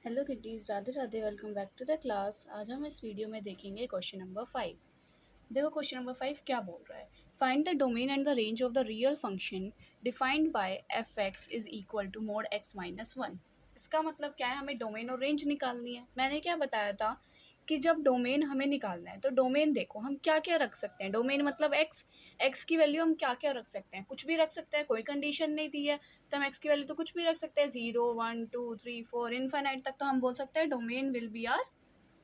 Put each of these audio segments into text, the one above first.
Hello kitties, Radhe Radhe. Welcome back to the class. आज हम इस वीडियो में देखेंगे क्वेश्चन नंबर 5। देखो क्वेश्चन नंबर 5 क्या बोल रहा है। Find the domain and the range of the real function defined by f x is equal to mod x minus one. इसका मतलब क्या है, हमें डोमेन और रेंज निकालनी है। मैंने क्या बताया था कि जब डोमेन हमें निकालना है तो डोमेन देखो हम क्या क्या रख सकते हैं। डोमेन मतलब एक्स, एक्स की वैल्यू हम क्या क्या रख सकते हैं, कुछ भी रख सकते हैं। कोई कंडीशन नहीं दी है तो हम एक्स की वैल्यू तो कुछ भी रख सकते हैं, 0 1 2 3 4 इनफाइनाइट तक। तो हम बोल सकते हैं domain will be R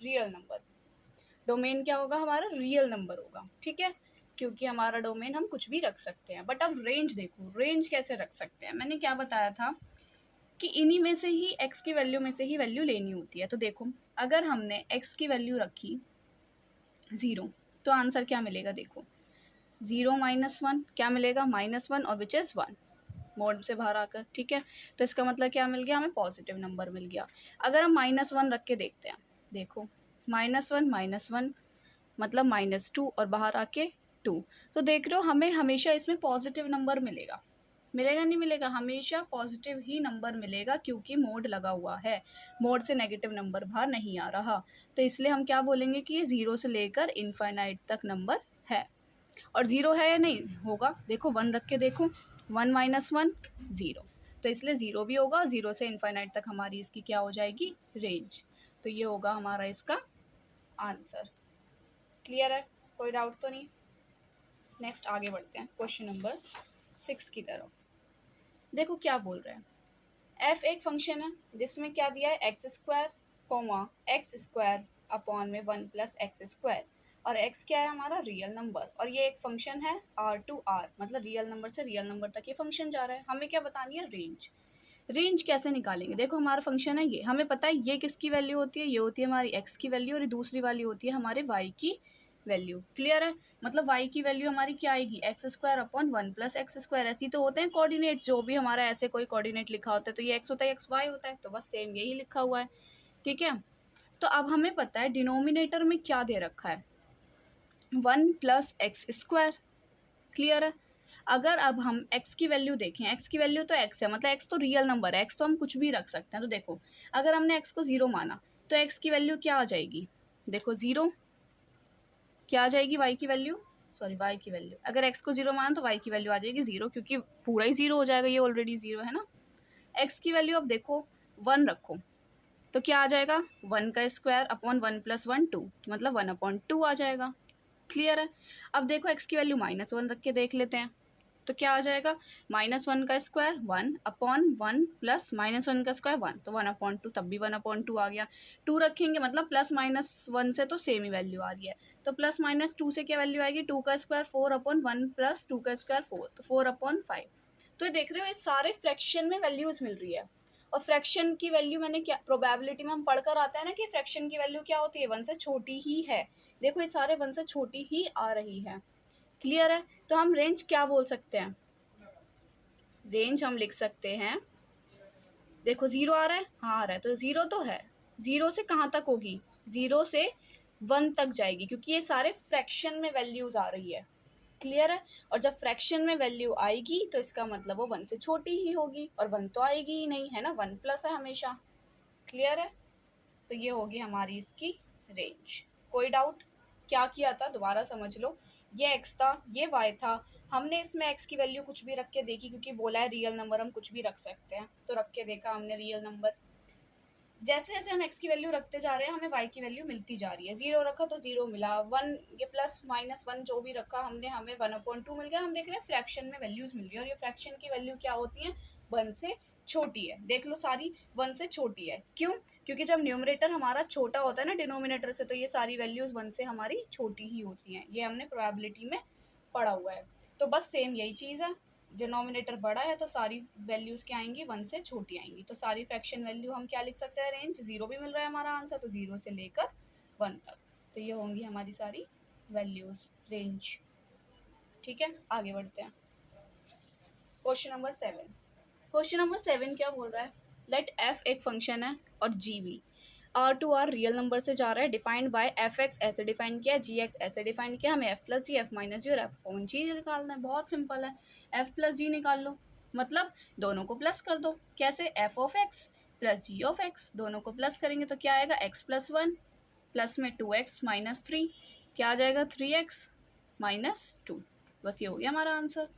real number. Domain क्या होगा, हमारा रियल नंबर होगा, ठीक है, क्योंकि हमारा डोमेन हम कुछ भी रख सकते हैं। बट अब रेंज देखो, रेंज कैसे रख सकते हैं। मैंने क्या बताया था कि इन्हीं में से ही एक्स की वैल्यू में से ही वैल्यू लेनी होती है। तो देखो अगर हमने एक्स की वैल्यू रखी 0 तो आंसर क्या मिलेगा। देखो 0 माइनस वन क्या मिलेगा, -1 और विच इज़ 1 मोड से बाहर आकर, ठीक है। तो इसका मतलब क्या मिल गया, हमें पॉजिटिव नंबर मिल गया। अगर हम -1 रख के देखते हैं, देखो -1 मतलब -2 और बाहर आके 2। तो देख रहे हो हमें हमेशा इसमें पॉजिटिव नंबर मिलेगा, मिलेगा नहीं मिलेगा, हमेशा पॉजिटिव ही नंबर मिलेगा क्योंकि मोड लगा हुआ है। मोड से नेगेटिव नंबर बाहर नहीं आ रहा। तो इसलिए हम क्या बोलेंगे कि ये 0 से लेकर इनफाइनाइट तक नंबर है। और 0 है या नहीं होगा, देखो 1 रख के देखो, 1 माइनस 1 0। तो इसलिए 0 भी होगा और 0 से इनफाइनाइट तक हमारी इसकी क्या हो जाएगी, रेंज। तो ये होगा हमारा इसका आंसर। क्लियर है, कोई डाउट तो नहीं। नेक्स्ट आगे बढ़ते हैं क्वेश्चन नंबर 6 की तरफ। देखो क्या बोल रहे हैं। एफ एक फंक्शन है जिसमें क्या दिया है, x square comma x square upon में 1 प्लस एक्स स्क्वायर। और एक्स क्या है, हमारा रियल नंबर। और ये एक फंक्शन है आर टू आर, मतलब रियल नंबर से रियल नंबर तक ये फंक्शन जा रहा है। हमें क्या बतानी है, रेंज। रेंज कैसे निकालेंगे, देखो हमारा फंक्शन है ये, हमें पता है ये किसकी वैल्यू होती है, ये होती है हमारी एक्स की वैल्यू और ये दूसरी वाली होती है हमारे वाई की वैल्यू। क्लियर है, मतलब वाई की वैल्यू हमारी क्या आएगी, x square upon 1 plus x square. ऐसी तो होते हैं कोऑर्डिनेट्स, जो भी हमारा ऐसे कोई कोऑर्डिनेट लिखा होता है तो ये एक्स होता है, एक्स वाई होता है, तो बस सेम यही लिखा हुआ है, ठीक है। तो अब हमें पता है डिनोमिनेटर में क्या दे रखा है, 1 प्लस एक्स स्क्वायर। क्लियर है। अगर अब हम x की वैल्यू देखें, x की वैल्यू तो x है, मतलब x तो रियल नंबर है, x तो हम कुछ भी रख सकते हैं। तो देखो अगर हमने x को 0 माना तो x की वैल्यू क्या आ जाएगी, देखो 0 क्या आ जाएगी, y की वैल्यू, सॉरी y की वैल्यू, अगर x को 0 माना तो y की वैल्यू आ जाएगी 0, क्योंकि पूरा ही 0 हो जाएगा, ये ऑलरेडी 0 है ना। x की वैल्यू अब देखो 1 रखो तो क्या आ जाएगा, 1 का स्क्वायर अपॉन 1 प्लस 1 2, मतलब 1/2 आ जाएगा। क्लियर है। अब देखो x की वैल्यू -1 रख के देख लेते हैं तो क्या आ जाएगा, -1 का स्क्वायर 1 अपॉन 1 प्लस -1 का स्क्वायर 1, तो 1/2, तब भी 1/2 आ गया। 2 रखेंगे मतलब +-1 से तो सेम ही वैल्यू आ रही है, तो +-2 से क्या वैल्यू आएगी, 2 का स्क्वायर 4/1 प्लस 2 का स्क्वायर 4, तो 4/5। तो ये देख रहे हो ये सारे फ्रैक्शन में वैल्यूज मिल रही है। और फ्रैक्शन की वैल्यू मैंने क्या, प्रोबेबिलिटी में हम पढ़कर आता है ना कि फ्रैक्शन की वैल्यू क्या होती है, 1 से छोटी ही है। देखो ये सारे 1 से छोटी ही आ रही है। क्लियर है। तो हम रेंज क्या बोल सकते हैं, रेंज हम लिख सकते हैं, देखो 0 आ रहा है, हाँ आ रहा है, तो 0 तो है, 0 से कहाँ तक होगी, 0 से 1 तक जाएगी, क्योंकि ये सारे फ्रैक्शन में वैल्यूज आ रही है। क्लियर है। और जब फ्रैक्शन में वैल्यू आएगी तो इसका मतलब वो 1 से छोटी ही होगी, और 1 तो आएगी ही नहीं, है ना, 1 प्लस है हमेशा। क्लियर है। तो ये होगी हमारी इसकी रेंज। कोई डाउट, क्या किया था दोबारा समझ लो। ये x था, ये y था, हमने इसमें x की वैल्यू कुछ भी रख के देखी, क्योंकि बोला है रियल नंबर हम कुछ भी रख सकते हैं, तो रख के देखा हमने रियल नंबर। जैसे जैसे हम x की वैल्यू रखते जा रहे हैं हमें y की वैल्यू मिलती जा रही है। 0 रखा तो 0 मिला, 1 ये +-1 जो भी रखा हमने, हमें 1/2 मिल गया। हम देख रहे हैं फ्रैक्शन में वैल्यूज मिल रही है, और ये फ्रैक्शन की वैल्यू क्या होती है, 1 से छोटी है। देख लो सारी 1 से छोटी है, क्यों, क्योंकि जब न्यूमरेटर हमारा छोटा होता है ना डिनोमिनेटर से, तो ये सारी वैल्यूज 1 से हमारी छोटी ही होती हैं। ये हमने प्रोबेबिलिटी में पढ़ा हुआ है। तो बस सेम यही चीज़ है, डिनोमिनेटर बड़ा है तो सारी वैल्यूज़ क्या आएंगी, 1 से छोटी आएंगी। तो सारी फ्रैक्शन वैल्यू हम क्या लिख सकते हैं, रेंज। 0 भी मिल रहा है हमारा आंसर, तो 0 से लेकर 1 तक, तो ये होंगी हमारी सारी वैल्यूज़, रेंज। ठीक है, आगे बढ़ते हैं क्वेश्चन नंबर 7। क्वेश्चन नंबर 7 क्या बोल रहा है, लेट एफ एक फंक्शन है और जी भी R to R real number से जा रहा है, डिफाइंड बाय एफ एक्स ऐसे डिफाइन किया, जी एक्स ऐसे डिफाइन किया। हमें f plus g, f minus g और एफ अपॉन जी निकालना है। बहुत सिंपल है, एफ प्लस जी निकाल लो, मतलब दोनों को प्लस कर दो। कैसे, f of x plus g of x, दोनों को प्लस करेंगे तो क्या आएगा x प्लस 1 प्लस में 2x माइनस 3, क्या आ जाएगा 3x माइनस 2। बस ये हो गया हमारा आंसर,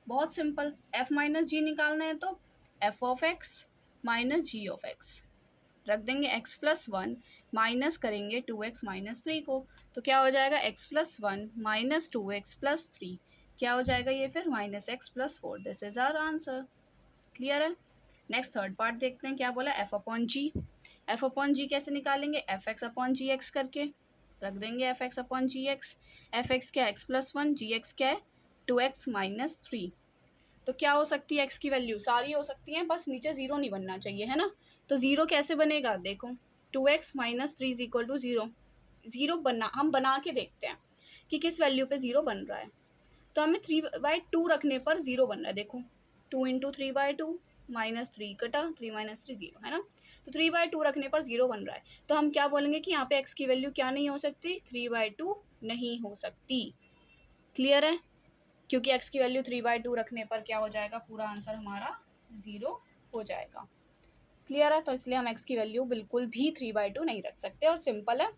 बहुत सिंपल। f माइनस जी निकालना है तो f of x minus g of x रख देंगे, x प्लस 1 माइनस करेंगे 2x माइनस 3 को, तो क्या हो जाएगा x plus 1 minus 2x plus 3, क्या हो जाएगा ये फिर minus x plus 4। This is our answer. Clear है। नेक्स्ट थर्ड पार्ट देखते हैं क्या बोला, f upon g. f upon g कैसे निकालेंगे, f x upon g x करके रख देंगे, f x upon g x. F x क्या है x प्लस 1, जी एक्स क्या है 2x माइनस 3। तो क्या हो सकती है x की वैल्यू, सारी हो सकती है, बस नीचे जीरो नहीं बनना चाहिए, है ना। तो जीरो कैसे बनेगा, देखो 2x minus 3 is equal to zero. Zero हम बना के देखते हैं कि किस वैल्यू पे जीरो बन रहा है। तो हमें 3/2 रखने पर जीरो बन रहा है, देखो 2 इंटू 3/2 माइनस 3 कटा 3 माइनस 3 जीरो, है ना। तो 3/2 रखने पर जीरो बन रहा है, तो हम क्या बोलेंगे कि यहाँ पे x की वैल्यू क्या नहीं हो सकती, 3/2 नहीं हो सकती। क्लियर है, क्योंकि x की वैल्यू 3/2 रखने पर क्या हो जाएगा, पूरा आंसर हमारा जीरो हो जाएगा। क्लियर है, तो इसलिए हम x की वैल्यू बिल्कुल भी 3/2 नहीं रख सकते, और सिंपल है,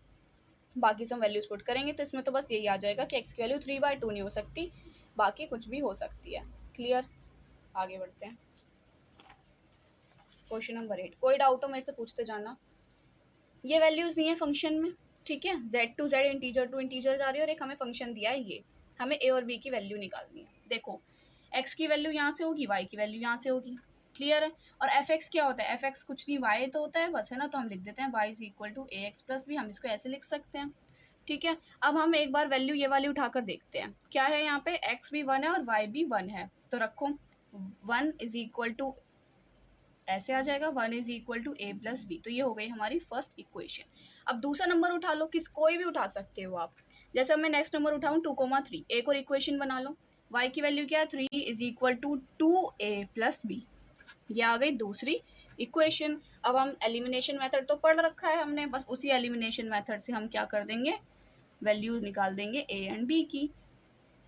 बाकी सब वैल्यूज पुट करेंगे तो इसमें तो बस यही आ जाएगा कि x की वैल्यू 3/2 नहीं हो सकती, बाकी कुछ भी हो सकती है। क्लियर, आगे बढ़ते हैं। क्वेश्चन नंबर 8, कोई डाउट हो मेरे से पूछते जाना। ये वैल्यूज दी है फंक्शन में, ठीक है, z to z integer to integer जा रही है, और एक हमें फंक्शन दिया है ये, हमें a और b की वैल्यू निकालनी है। देखो x की वैल्यू यहाँ से होगी, y की वैल्यू यहाँ से होगी। क्लियर है, और एफ एक्स क्या होता है, एफ एक्स कुछ नहीं y तो होता है बस, है ना, तो हम लिख देते हैं y is equal to a x plus b, हम इसको ऐसे लिख सकते हैं। ठीक है, अब हम एक बार वैल्यू ये वाली उठाकर देखते हैं, क्या है यहाँ पे, x भी 1 है और y भी 1 है, तो रखो 1 इज इक्वल टू, ऐसे आ जाएगा 1 is equal to a plus b, तो ये हो गई हमारी फर्स्ट इक्वेशन। अब दूसरा नंबर उठा लो, कोई भी उठा सकते हो आप, जैसे मैं नेक्स्ट नंबर उठाऊँ 2,3, एक और इक्वेशन बना लो, y की वैल्यू क्या है 3 is equal to 2a plus b, ये आ गई दूसरी इक्वेशन। अब हम एलिमिनेशन मेथड तो पढ़ रखा है हमने, बस उसी एलिमिनेशन मेथड से हम क्या कर देंगे, वैल्यू निकाल देंगे a एंड b की।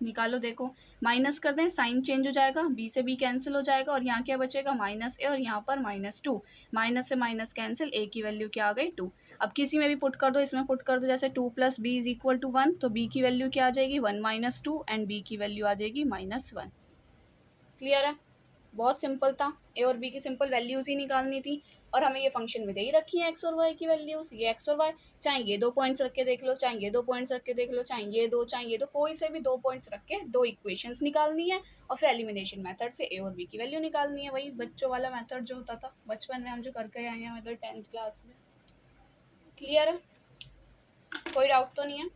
निकालो, देखो माइनस कर दें, साइन चेंज हो जाएगा, b से b कैंसिल हो जाएगा, और यहाँ क्या बचेगा माइनस ए, और यहाँ पर -2, माइनस से माइनस कैंसिल, a की वैल्यू क्या आ गई 2। अब किसी में भी पुट कर दो, इसमें पुट कर दो, जैसे 2 plus b is equal to 1, तो b की वैल्यू क्या आ जाएगी 1 माइनस 2, एंड b की वैल्यू आ जाएगी -1। क्लियर है, बहुत सिंपल था, ए और बी की सिंपल वैल्यूज ही निकालनी थी, और हमें ये फंक्शन में दे ही रखी है एक्स और वाई की वैल्यूज, ये एक्स और वाई, चाहे ये 2 पॉइंट्स रख के देख लो, चाहे ये 2 पॉइंट्स रख के देख लो, चाहे ये दो, चाहे ये दो, कोई से भी 2 पॉइंट्स रख के 2 इक्वेशंस निकालनी है, और फिर एलिमिनेशन मेथड से ए और बी की वैल्यू निकालनी है, वही बच्चों वाला मेथड जो होता था बचपन में हम जो करके आए हैं, मतलब 10th क्लास में। क्लियर है, कोई डाउट तो नहीं है।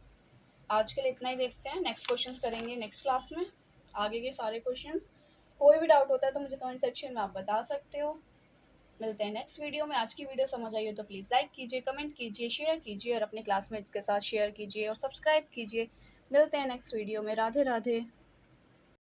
आज के लिए इतना ही, देखते हैं नेक्स्ट क्वेश्चंस करेंगे नेक्स्ट क्लास में, आगे के सारे क्वेश्चंस। कोई भी डाउट होता है तो मुझे कमेंट सेक्शन में आप बता सकते हो। मिलते हैं नेक्स्ट वीडियो में। आज की वीडियो समझ आई हो तो प्लीज़ लाइक कीजिए, कमेंट कीजिए, शेयर कीजिए, और अपने क्लासमेट्स के साथ शेयर कीजिए और सब्सक्राइब कीजिए। मिलते हैं नेक्स्ट वीडियो में। राधे राधे।